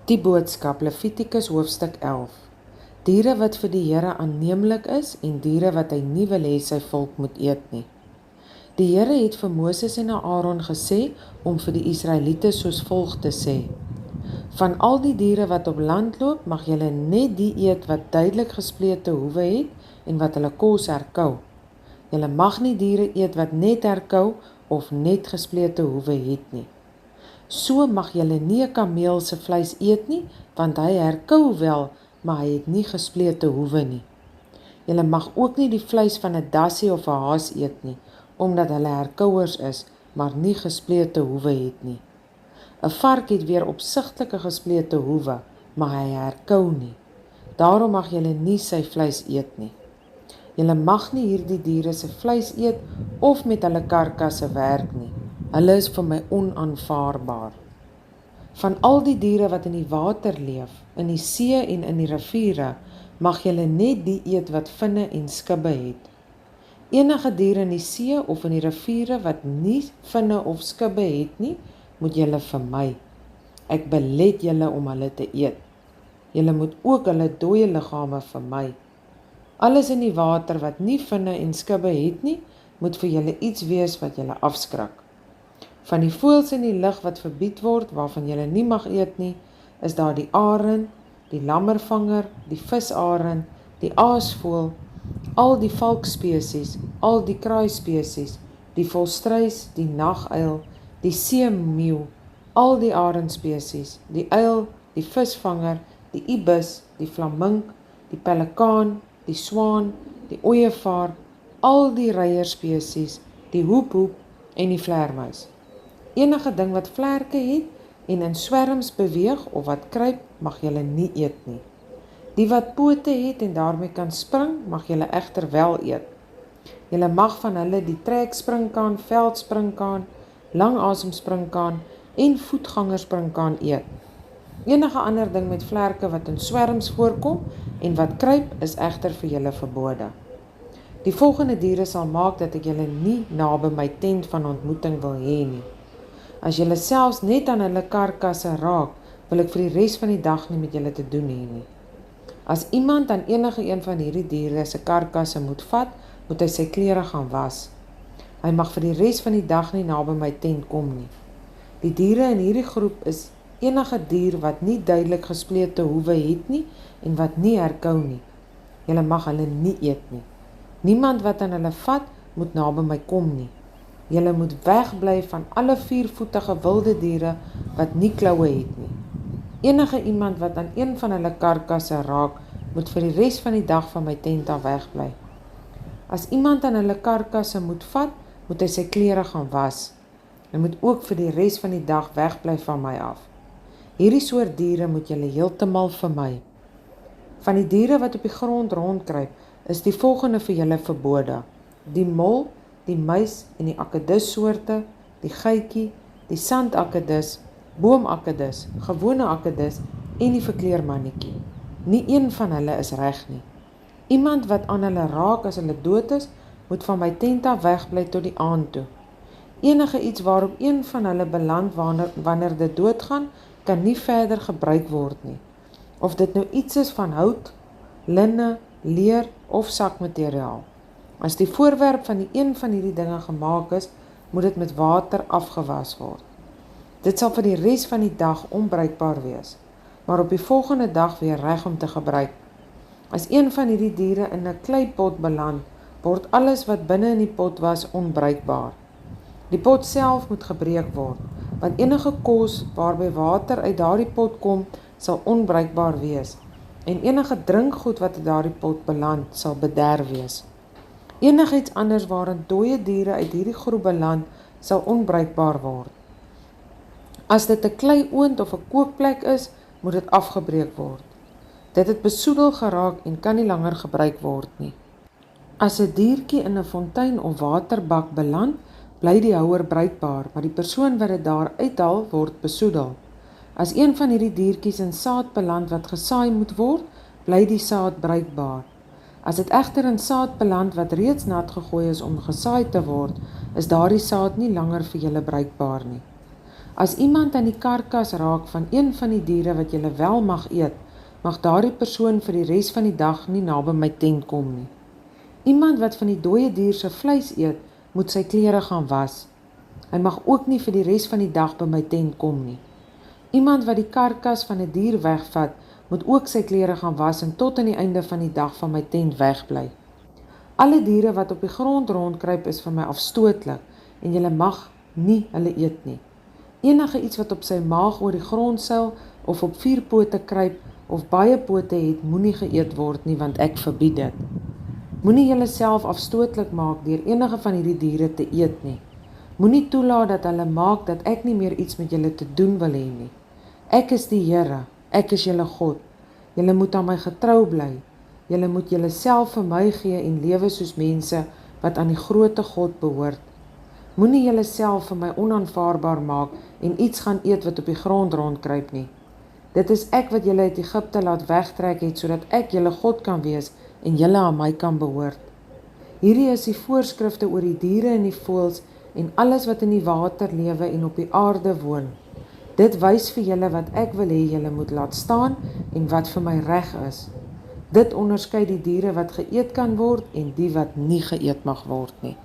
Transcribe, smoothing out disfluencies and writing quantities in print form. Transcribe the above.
Die boodskap, Levitikus hoofstuk 11. Diere wat vir die Here aanneemlik is en diere wat hy nie wil hê sy volk moet eet nie. Die Here het vir Moses en Aaron gesê om vir die Israeliete soos volg te sê: Van al die diere wat op land loop, mag julle net die eet wat duidelik gesplete hoewe het en wat hulle kos herkou. Julle mag nie diere eet wat net herkou of net gesplete hoewe het nie. So mag julle nie 'n kameel se vleis eet nie, want hy herkou wel, maar hy het nie gesplete hoewe nie. Julle mag ook nie die vleis van 'n dassie of 'n haas eet nie, omdat hulle herkouers is, maar nie gesplete hoewe het nie. 'n Vark het weer opsigtelike gesplete hoewe, maar hy herkou nie. Daarom mag julle nie sy vleis eet nie. Julle mag nie hierdie diere se vleis eet of met hulle karkasse werk nie. Hulle is vir my onaanvaarbaar. Van al die diere wat in die water leef, in die see en in die riviere, mag julle net die eet wat vinne en skubbe het. Enige dier in die see of in die riviere wat nie vinne of skubbe het nie, moet julle vermy. Ek belet julle om hulle te eet. Julle moet ook hulle dooie liggame vermy. Alles in die water wat nie vinne en skubbe het nie, moet vir julle iets wees wat julle afskrik. Van die voëls in die lug wat verbied word, waarvan julle nie mag eet nie, is daar die arend, die lammervanger, die visarend, die aasvoël, al die valkspesies, al die kraaispesies, die volstruis, die naguil, die seemeeu, al die arendspesies, die uil, die visvanger, die ibis, die flamink, die pelikaan, die swaan, die ooievaar, al die ruierspesies, die hoephoep en die vleermuis. Enige ding wat vlerke het en in swerms beweeg of wat kruip, mag julle nie eet nie. Die wat pote het en daarmee kan spring, mag julle egter wel eet. Julle mag van hulle die trekspringkaan, veldspringkaan, langasemspringkaan en voetgangerspringkaan eet. Enige ander ding met vlerke wat in swerms voorkom en wat kruip, is egter vir julle verbode. Die volgende diere sal maak dat ek julle nie naby my tent van ontmoeting wil hê nie. As julle selfs net aan hulle karkasse raak, wil ek vir die res van die dag nie met julle te doen hê nie. As iemand aan enige een van hierdie diere se karkasse moet vat, moet hy sy klere gaan was. Hy mag vir die res van die dag nie naby my tent kom nie. Die diere in hierdie groep is enige dier wat nie duidelik gesplete hoewe het nie en wat nie herkou nie. Julle mag hulle nie eet nie. Niemand wat aan hulle vat, moet naby my kom nie. Julle moet wegbly van alle viervoetige wilde diere wat nie kloue het nie. Enige iemand wat aan een van hulle karkasse raak, moet vir die res van die dag van my tent af wegbly. As iemand aan hulle karkasse moet vat, moet hy sy klere gaan was. Hy moet ook vir die res van die dag wegbly van my af. Hierdie soort diere moet julle heeltemal vermy. Van die diere wat op die grond rondkruip, is die volgende vir julle verbode: die mol, die muis en die akedus soorte, die geitjie, die sandakedus, boomakedus, gewone akedus en die verkleermannetjie. Nie een van hulle is reg nie. Iemand wat aan hulle raak as hulle dood is, moet van my tent af wegbly tot die aand toe. Enige iets waarop een van hulle beland wanneer dit doodgaan, kan nie verder gebruik word nie. Of dit nou iets is van hout, linne, leer of sakmateriaal. As die voorwerp van die een van hierdie dinge gemaak is, moet dit met water afgewas word. Dit sal vir die res van die dag onbruikbaar wees, maar op die volgende dag weer reg om te gebruik. As een van hierdie diere in 'n kleipot beland, word alles wat binne in die pot was onbruikbaar. Die pot self moet gebreek word, want enige kos waarby water uit daardie pot kom, sal onbruikbaar wees, en enige drinkgoed wat in daardie pot beland, sal bederf wees. Enigiets anders waarin dooie diere uit hierdie groep beland, sal onbruikbaar word. As dit 'n kleioond of 'n kookplek is, moet dit afgebreek word. Dit het besoedel geraak en kan nie langer gebruik word nie. As 'n diertjie in 'n fontein of waterbak beland, bly die houer bruikbaar, maar die persoon wat dit daar uithaal, word besoedel. As een van hierdie diertjies in saad beland wat gesaai moet word, bly die saad bruikbaar. As dit egter in saad beland wat reeds nat gegooi is om gesaai te word, is daardie saad nie langer vir julle bruikbaar nie. As iemand aan die karkas raak van een van die diere wat julle wel mag eet, mag daardie persoon vir die res van die dag nie naby my tent kom nie. Iemand wat van die dooie dier se vleis eet, moet sy klere gaan was. Hy mag ook nie vir die res van die dag by my tent kom nie. Iemand wat die karkas van 'n dier wegvat, moet ook sy klere gaan was en tot aan die einde van die dag van my tent wegbly. Alle diere wat op die grond rondkruip is vir my afstootlik en julle mag nie hulle eet nie. Enige iets wat op sy maag oor die grond seil of op 4 pote kruip of baie pote het, moenie geëet word nie, want ek verbied dit. Moenie julleself afstootlik maak deur enige van hierdie diere te eet nie. Moenie toelaat dat hulle maak dat ek nie meer iets met julle te doen wil hê nie. Ek is die Here, ek is julle God. Julle moet aan my getrou bly. Julle moet julleself vir my gee en lewe soos mense wat aan die grootte God behoort. Moenie julleself vir my onaanvaarbaar maak en iets gaan eet wat op die grond rondkruip nie. Dit is ek wat julle uit Egipte laat wegtrek het, sodat ek julle God kan wees en julle aan my kan behoort. Hierdie is die voorskrifte oor die diere en die voëls en alles wat in die water lewe en op die aarde woon. Dit wys vir julle wat ek wil hê julle moet laat staan en wat vir my reg is. Dit onderskei die diere wat geëet kan word en die wat nie geëet mag word nie.